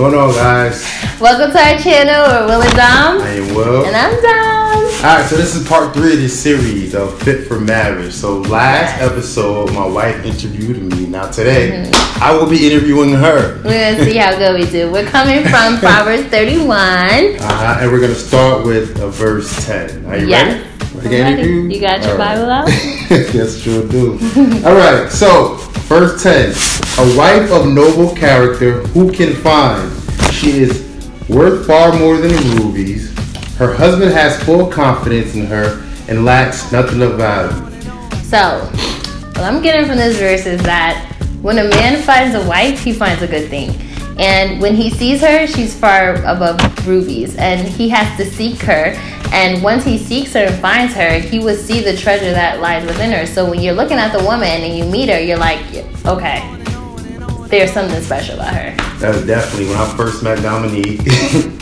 going on, guys? Welcome to our channel. We're will&dom. I am Will. And I'm Dom. Alright, so this is part 3 of this series of Fit for Marriage. So last episode, my wife interviewed me. Now today, I will be interviewing her. We're going to see how good we do. We're coming from Proverbs 31. And we're going to start with verse 10. Are you ready? Ready? You got your Bible out? Yes, sure do. Alright, so verse 10. A wife of noble character, who can find? She is worth far more than rubies. Her husband has full confidence in her and lacks nothing of value. So, what I'm getting from this verse is that when a man finds a wife, he finds a good thing. And when he sees her, she's far above rubies. And he has to seek her. And once he seeks her and finds her, he will see the treasure that lies within her. So when you're looking at the woman and you meet her, you're like, okay, there's something special about her. That was definitely when I first met Dominique.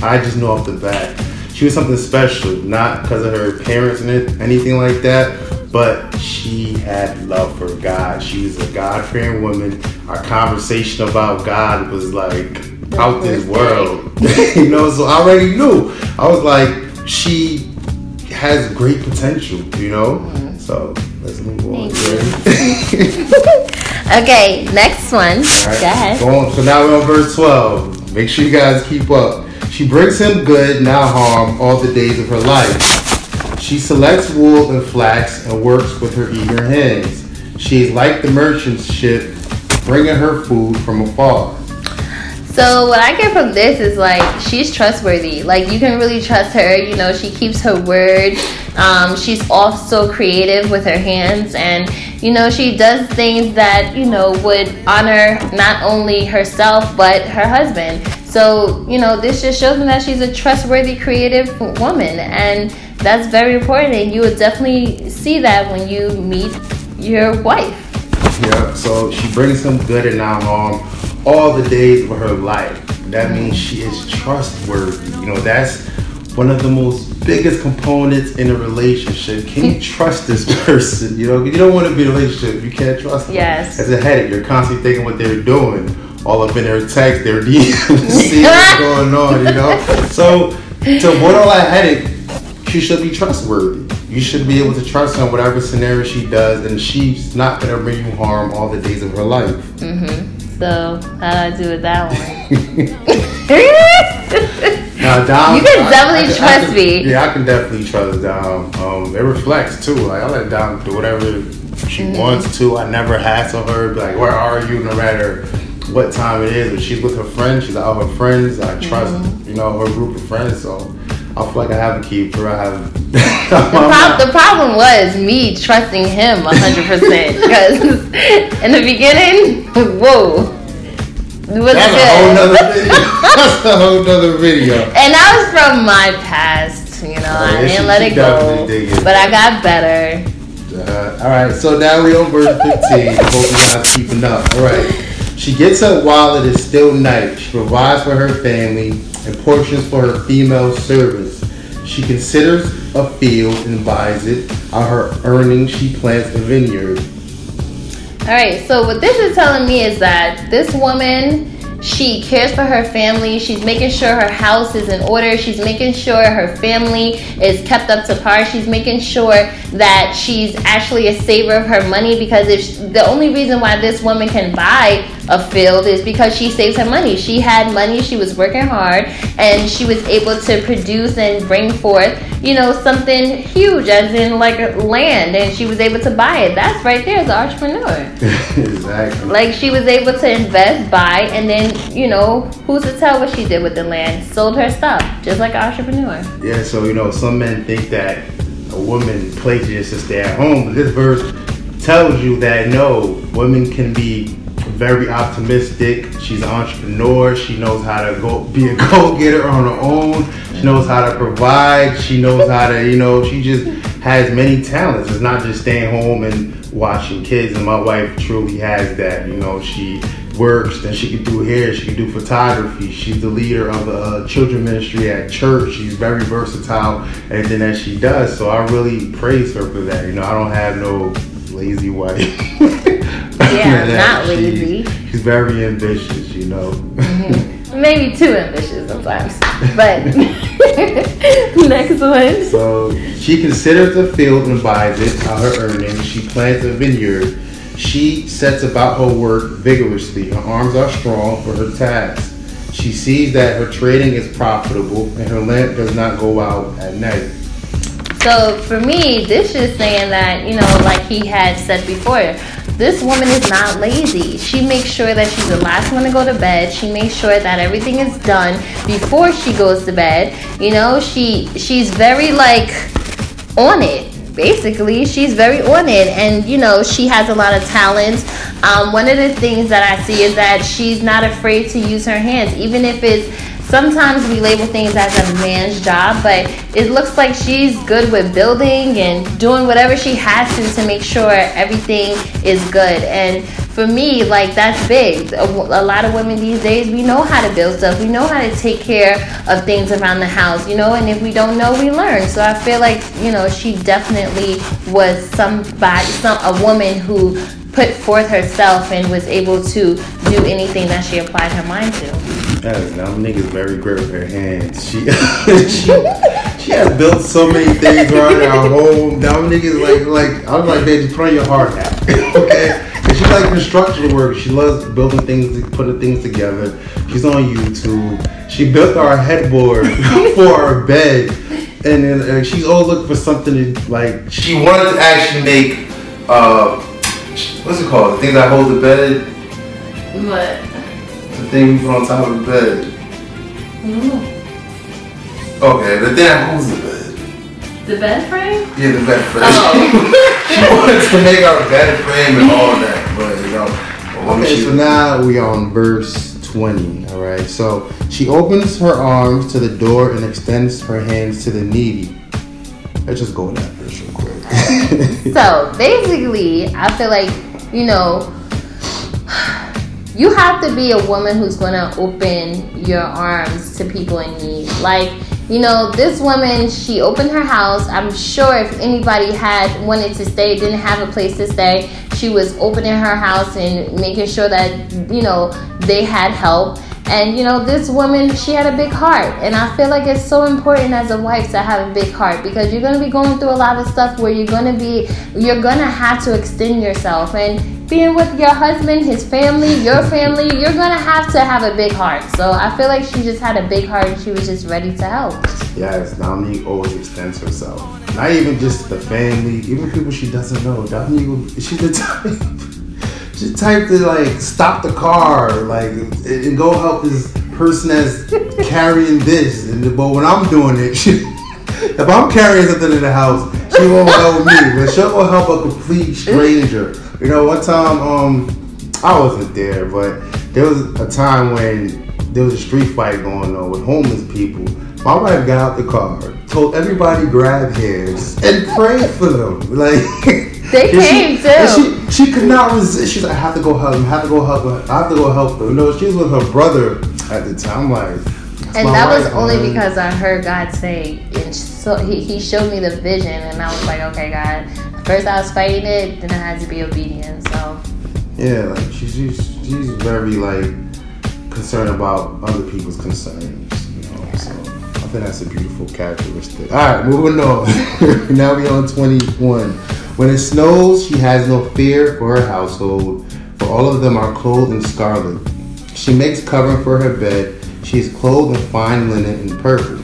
I just knew off the bat she was something special, not because of her parents and anything like that, but she had love for God. She was a God-fearing woman. Our conversation about God was like out this world. You know, so I already knew. I was like, she has great potential, you know? So let's move on. Okay, next one. Right. Go ahead. So now we're on verse 12. Make sure you guys keep up. She brings him good, not harm, all the days of her life. She selects wool and flax and works with her eager hands. She is like the merchant ship, bringing her food from afar. So what I get from this is like she's trustworthy. Like you can really trust her. You know, she keeps her word. She's also creative with her hands, and you know she does things that would honor not only herself but her husband. So you know this just shows me that she's a trustworthy, creative woman, and that's very important. And you would definitely see that when you meet your wife. Yeah. So she brings him good and not harm all the days of her life. That means she is trustworthy. You know, that's one of the most biggest components in a relationship. Can you trust this person? You know, you don't want to be in a relationship if you can't trust them. Yes. As a headache, you're constantly thinking what they're doing, all up in their text, their DMs, see what's going on, you know? So to avoid all that headache, she should be trustworthy. You should be able to trust her in whatever scenario she does, and she's not going to bring you harm all the days of her life. So, how do I do with that one? Now, Dom, you can definitely trust me. Yeah, I can definitely trust Dom. It reflects too. Like I let Dom do whatever she wants to. I never hassle her. Be like, where are you? No matter what time it is. If she's with her friends, she's out with her friends. I trust her group of friends. So I feel like I have a keeper. I have. The problem was me trusting him 100% because in the beginning, whoa. That's a whole nother video. That's a whole nother video. And that was from my past, I didn't let it go. But I got better. Alright, so now we're on verse 15. I hope you guys keeping up. Alright. She gets up while it is still night. She provides for her family and portions for her female servants. She considers a field and buys it. On her earnings, she plants a vineyard. Alright, so what this is telling me is that this woman, she cares for her family. She's making sure her house is in order. She's making sure her family is kept up to par. She's making sure that she's actually a saver of her money, because the only reason why this woman can buy a field is because she saves her money. She had money, she was working hard, and she was able to produce and bring forth, something huge, as in like land, and she was able to buy it. That's right there as an entrepreneur. Exactly. Like she was able to invest, buy, and then, who's to tell what she did with the land? Sold her stuff, just like an entrepreneur. Yeah, so, some men think that a woman plays just to stay at home, but this verse tells you that no, women can be very optimistic. She's an entrepreneur. She knows how to be a go-getter on her own. She knows how to provide. She knows how to, she just has many talents. It's not just staying home and watching kids. And my wife truly has that. She works, and she can do hair, she can do photography. She's the leader of the children's ministry at church. She's very versatile in everything that she does. So I really praise her for that. I don't have no lazy wife. Yeah, not lazy. She's very ambitious, Mm-hmm. maybe too ambitious sometimes. But next one. So she considers a field and buys it out her earnings. She plants a vineyard. She sets about her work vigorously. Her arms are strong for her task. She sees that her trading is profitable and her lamp does not go out at night. So for me, this is saying that, you know, like he had said before, this woman is not lazy. She makes sure that she's the last one to go to bed. She makes sure that everything is done before she goes to bed. You know, she's very like on it. Basically, she's very on it, and you know, she has a lot of talents. One of the things that I see is that she's not afraid to use her hands, even if it's sometimes we label things as a man's job, but it looks like she's good with building and doing whatever she has to make sure everything is good. And for me, like, that's big. A lot of women these days, we know how to build stuff. We know how to take care of things around the house, you know, and if we don't know, we learn. So I feel like, you know, she definitely was a woman who put forth herself and was able to do anything that she applied her mind to. Yes, Dominique is very great with her hands. She has built so many things around our home. Dominique is like I was like, baby, put on your heart now. Okay? And she like construction work. She loves building things, putting things together. She's on YouTube. She built our headboard for our bed. And then she's always looking for something to, like, she wanted to actually make what's it called? The thing that holds the bed? What? The thing we put on top of the bed. Okay, the thing that holds the bed. The bed frame? Yeah, the bed frame. Oh. She wanted to make our bed frame and all that, but you know. Okay, so now we on verse 20, alright? So she opens her arms to the door and extends her hands to the needy. Let's just go with that verse real quick. So basically, I feel like, you know, you have to be a woman who's going to open your arms to people in need. Like, you know, this woman, she opened her house. I'm sure if anybody wanted to stay, didn't have a place to stay, she was opening her house and making sure that, you know, they had help. And, you know, this woman, she had a big heart. And I feel like it's so important as a wife to have a big heart, because you're going to be going through a lot of stuff where you're going to have to extend yourself. And being with your husband, his family, your family, you're going to have a big heart. So I feel like she just had a big heart and she was just ready to help. Yes, Dominique always extends herself. Not even just the family, even people she doesn't know. Dominique, she's the type. She's the type to like stop the car, like, and go help this person that's carrying this. But when I'm doing it, if I'm carrying something in the house, she won't help me, but she will help a complete stranger. You know, one time, I wasn't there, but there was a time when there was a street fight going on with homeless people. My wife got out the car, told everybody grab hands, and prayed for them. Like, they came too. She could not resist. She's like, I have to go help them. I have to go help them. You know, she was with her brother at the time. Like, and that was only because I heard God say, and so he showed me the vision, and I was like, okay, God. First I was fighting it, then I had to be obedient. So yeah, like she's very like concerned about other people's concerns. You know, so I think that's a beautiful characteristic. All right, moving on. Now we on 21. When it snows, she has no fear for her household, for all of them are clothed in scarlet. She makes covering for her bed. She is clothed in fine linen and purple.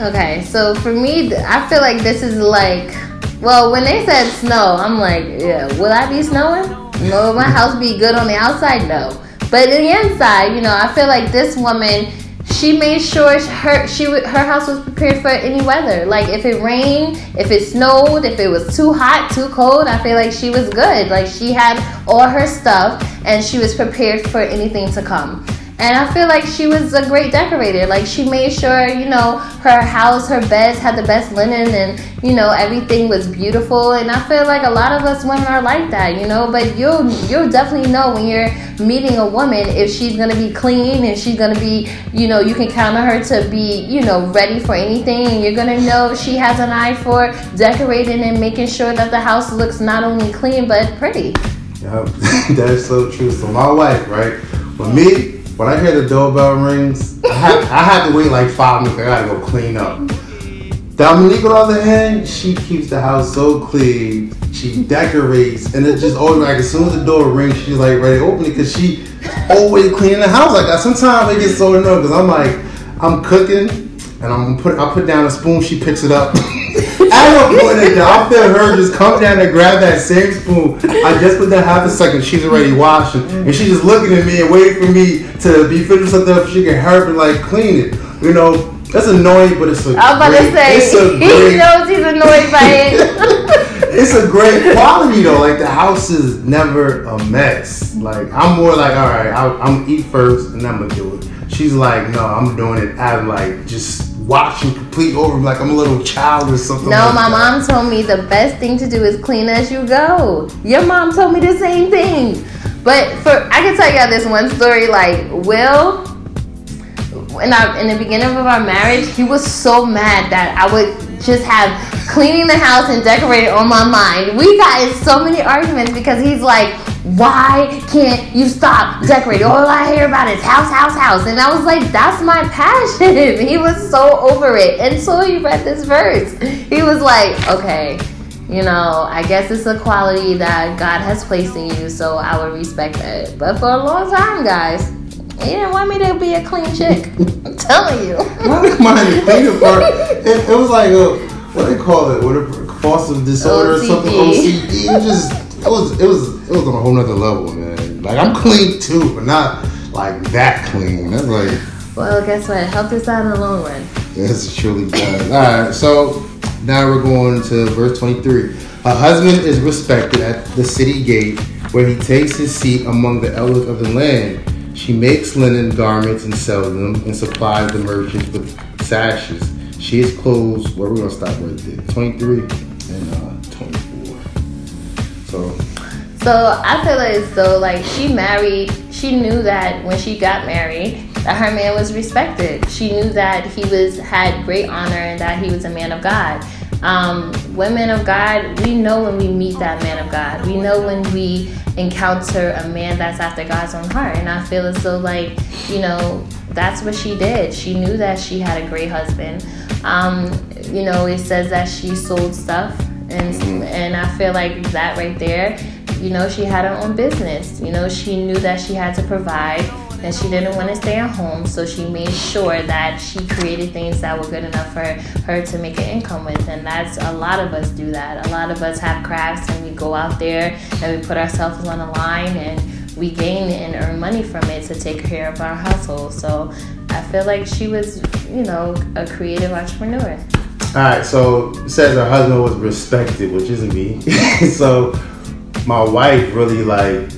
Okay, so for me, I feel like this is like, well, when they said snow, I'm like, yeah, will I be snowing? Will my house be good on the outside? No. But the inside, you know, I feel like this woman, she made sure her house was prepared for any weather. Like, if it rained, if it snowed, if it was too hot, too cold, I feel like she was good. Like, she had all her stuff and she was prepared for anything to come. And I feel like she was a great decorator. Like, she made sure, you know, her house, her beds had the best linen and, you know, everything was beautiful. And I feel like a lot of us women are like that, you know. But you'll definitely know when you're meeting a woman if she's going to be clean, if she's going to be, you know, you can count on her to be, you know, ready for anything. And you're going to know if she has an eye for decorating and making sure that the house looks not only clean but pretty. Yep, that's so true. So my wife, right, for me, when I hear the doorbell rings, I have to wait like 5 minutes. I gotta go clean up. Dominique, on the other hand, she keeps the house so clean. She decorates, and it's just always like as soon as the door rings, she's like ready to open it because she always cleaning the house like that. Sometimes I get so annoyed because I'm like, I'm cooking and I put down a spoon, she picks it up. At no point in there, I feel her just come down and grab that same spoon. I just put that half a second, she's already washing, and she's just looking at me and waiting for me to be finished something up so she can hurry and like clean it. You know, that's annoying, but it's a I was about to say, he knows he's annoyed by it. It's a great quality though. Like the house is never a mess. Like I'm more like, all right, I'm gonna eat first and I'm gonna do it. She's like, no, I'm doing it as like just watching complete over like I'm a little child or something. No, like my that. mom told me the best thing to do is clean as you go. Your mom told me the same thing. But I can tell you this one story. Like Will, in the beginning of our marriage, he was so mad that I would just have cleaning the house and decorating on my mind. We got in so many arguments because he's like, why can't you stop decorating? All I hear about is house. And I was like, that's my passion. He was so over it. And so he read this verse. He was like, okay, you know, I guess it's a quality that God has placed in you, so I would respect that. But for a long time, guys, he didn't want me to be a clean chick. I'm telling you. I didn't mind the cleaning part. It was like what do they call it? What a compulsive disorder or something? OCD. It was on a whole nother level, man. Like I'm clean too, but not like that clean. That's like. Well, guess what? It helped us out in the long run. Yes, it truly does. All right, so now we're going to verse 23. Her husband is respected at the city gate, where he takes his seat among the elders of the land. She makes linen garments and sells them, and supplies the merchants with sashes. She is clothes. Well, we're gonna stop right there. 23 and 24. So I feel as though like she knew that when she got married that her man was respected. She knew that he had great honor and that he was a man of God. Women of God, we know when we meet that man of God. We know when we encounter a man that's after God's own heart. And I feel as though like, you know, that's what she did. She knew that she had a great husband. You know, it says that she sold stuff. And I feel like that right there, you know, she had her own business. You know, she knew that she had to provide and she didn't want to stay at home. So she made sure that she created things that were good enough for her to make an income with. And that's a lot of us do that. A lot of us have crafts and we go out there and we put ourselves on the line and we gain and earn money from it to take care of our household. So I feel like she was, you know, a creative entrepreneur. All right, so it says her husband was respected, which isn't me. So my wife really like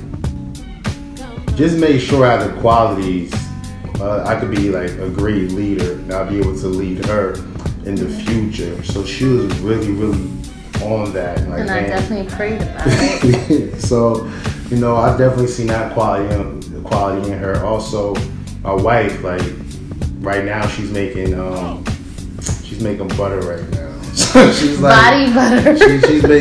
just made sure I had the qualities. I could be like a great leader and I'll be able to lead her in the future. So she was really, really on that. Like, and I definitely prayed about it. So, you know, I definitely seen that quality in her. Also, my wife, like right now, she's making butter right now. So she's like body butter.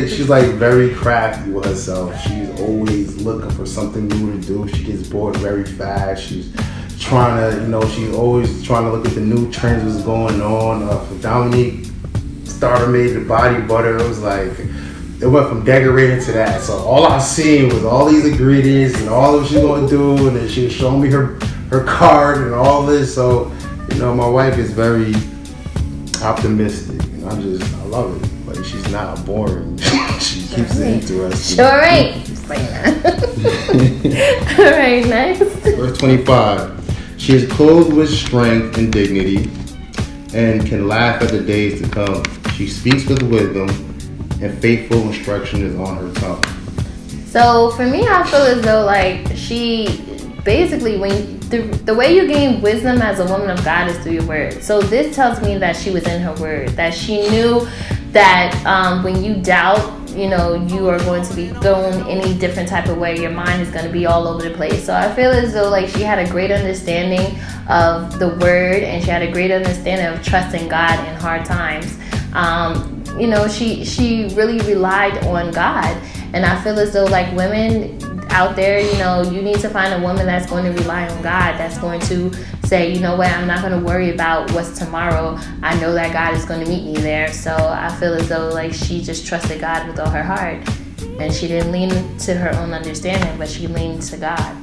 She's like very crafty with herself. She's always looking for something new to do. She gets bored very fast. She's trying to, you know, she's always trying to look at the new trends that's going on. For Dominique started made the body butter. It was like it went from decorating to that. So all I seen was all these ingredients and all that she's gonna do, and then she was showing me her card and all this. So, you know, my wife is very optimistic, and I love it. Like she's not boring. She keeps it interesting. Sure ain't. All right, next. Verse 25. She is clothed with strength and dignity, and can laugh at the days to come. She speaks with wisdom, and faithful instruction is on her tongue. So for me, I feel as though like she basically, when the way you gain wisdom as a woman of God is through your word. So this tells me that she was in her word, that she knew that when you doubt, you know, you are going to be thrown any different type of way. Your mind is going to be all over the place. So I feel as though like she had a great understanding of the word, and she had a great understanding of trusting God in hard times. You know, she really relied on God. And I feel as though like women, out there, you know, you need to find a woman that's going to rely on God, that's going to say, you know what, I'm not going to worry about what's tomorrow. I know that God is going to meet me there. So I feel as though like she just trusted God with all her heart, and she didn't lean to her own understanding, but she leaned to God.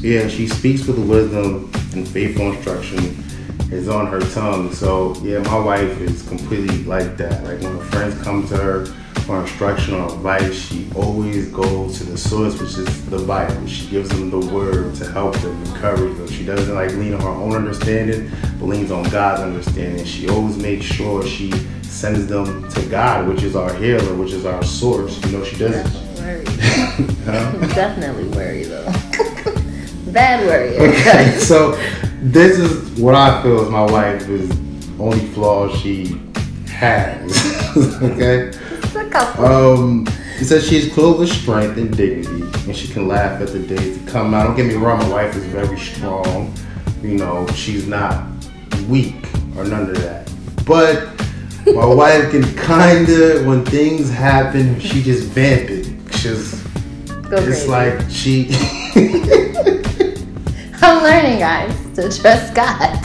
Yeah, she speaks with wisdom and faithful instruction is on her tongue. So yeah, my wife is completely like that. Like when her friends come to her for instruction or advice, she always goes to the source, which is the Bible. She gives them the word to help them, encourage them. She doesn't like lean on her own understanding, but leans on God's understanding. She always makes sure she sends them to God, which is our healer, which is our source. You know, she doesn't. Definitely worry. Definitely worry though. Bad worry. Okay, so this is what I feel is my wife is only flaw she has. Okay. Just a couple. It says she's clothed with strength and dignity, and she can laugh at the days to come. Now, don't get me wrong, my wife is very strong. You know, she's not weak or none of that. But my wife can kinda, when things happen, she just vamp it. It's like she. I'm learning, guys, to trust God.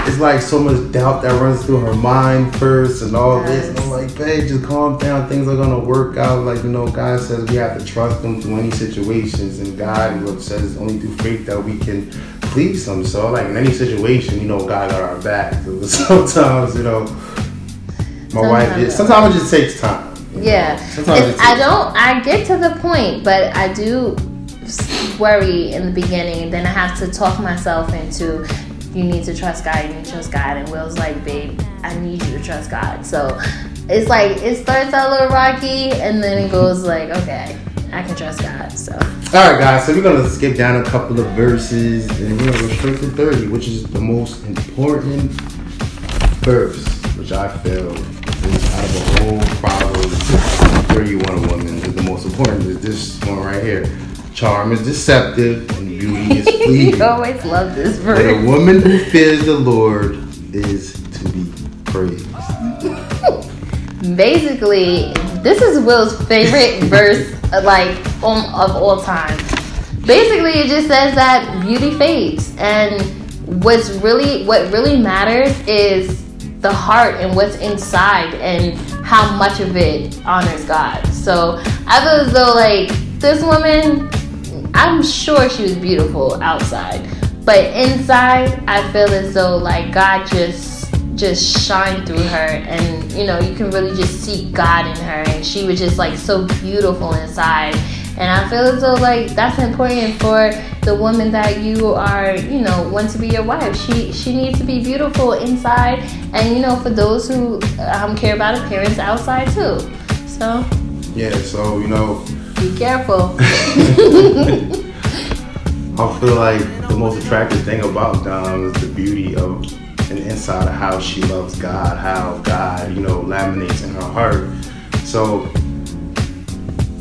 It's like so much doubt that runs through her mind first and all this. And I'm like, babe, just calm down. Things are going to work out. Like, you know, God says we have to trust him through any situations. And God says it's only through faith that we can please him. So, like, in any situation, you know, God got our back. So sometimes, you know, sometimes it just takes time. Yeah. I get to the point, but I do worry in the beginning, and then I have to talk myself into, you need to trust God, you need to trust God. And Will's like, babe, I need you to trust God. So it's like, it starts out a little rocky, and then it goes like, okay, I can trust God. So alright guys, so we're going to skip down a couple of verses, and we're going to go straight to 30, which is the most important verse, which I feel is out of the whole Proverbs 31 women is the most important. Is this one right here. Charm is deceptive and beauty is fleeting. You always love this verse. But a woman who fears the Lord is to be praised. Basically, this is Will's favorite verse, like of all time. Basically, it just says that beauty fades, and what really matters is the heart and what's inside and how much of it honors God. So I feel as though like this woman, I'm sure she was beautiful outside, but inside I feel as though like God just shined through her, and you know, you can really just see God in her, and she was just like so beautiful inside. And I feel as though like that's important for the woman that you are, you know, want to be your wife. She needs to be beautiful inside, and you know, for those who care about appearance outside too. So yeah, so you know, be careful. I feel like the most attractive thing about Dom is the beauty of and inside of how she loves God, how God, you know, laminates in her heart. So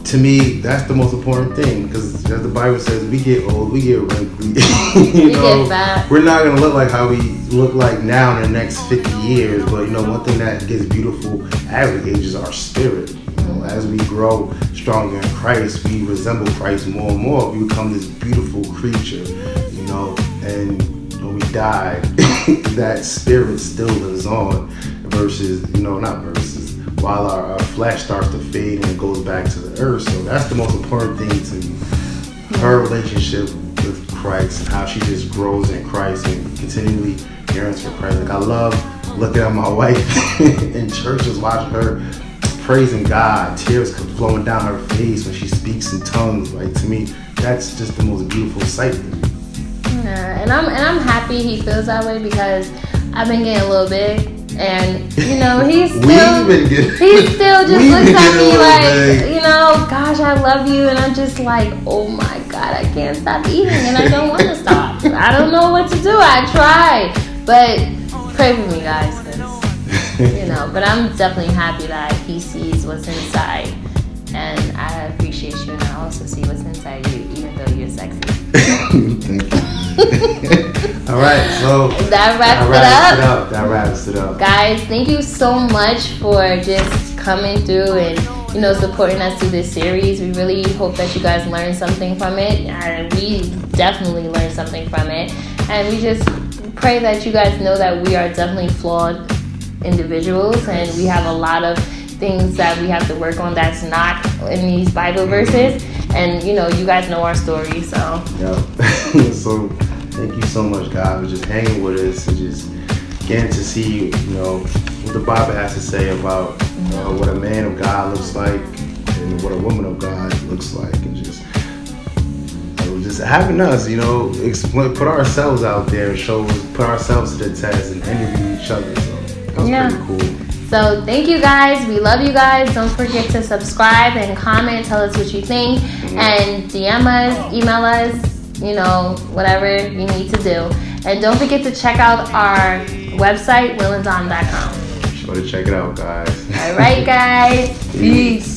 to me, that's the most important thing, because as the Bible says, we get old, we get wrinkly. You know, get fat. We're not gonna look like how we look like now in the next 50 years. But you know, one thing that gets beautiful as we age is our spirit. You know, as we grow stronger in Christ, we resemble Christ more and more. We become this beautiful creature. You know, and when we die, that spirit still lives on. While our flesh starts to fade and it goes back to the earth. So that's the most important thing to me. Her relationship with Christ and how she just grows in Christ and continually yearns for Christ. Like I love looking at my wife in churches, watching her praising God, tears flowing down her face when she speaks in tongues. Like to me, that's just the most beautiful sight. Yeah, and I'm happy he feels that way, because I've been getting a little big. And you know, he still just looks at me like, you know, gosh, I love you, and I'm just like, oh my God, I can't stop eating, and I don't want to stop. I don't know what to do. I try, but pray for me, guys, 'cause, you know. But I'm definitely happy that he sees what's inside, and I appreciate you, and I also see what's inside you, even though you're sexy. Thank you. All right, so that wraps it up. That wraps it up. Guys, thank you so much for just coming through and, supporting us through this series. We really hope that you guys learned something from it, and we definitely learned something from it. And we just pray that you guys know that we are definitely flawed individuals, and we have a lot of things that we have to work on that's not in these Bible verses. And you guys know our story, so. Yeah. So thank you so much, God, for just hanging with us and just getting to see, what the Bible has to say about what a man of God looks like and what a woman of God looks like, and just having us, put ourselves out there and put ourselves to the test and interview each other. So that was pretty cool. So thank you guys. We love you guys. Don't forget to subscribe and comment. Tell us what you think. And DM us, email us, whatever you need to do. And don't forget to check out our website, will&dom.com. Sure to check it out, guys. All right, guys. Peace.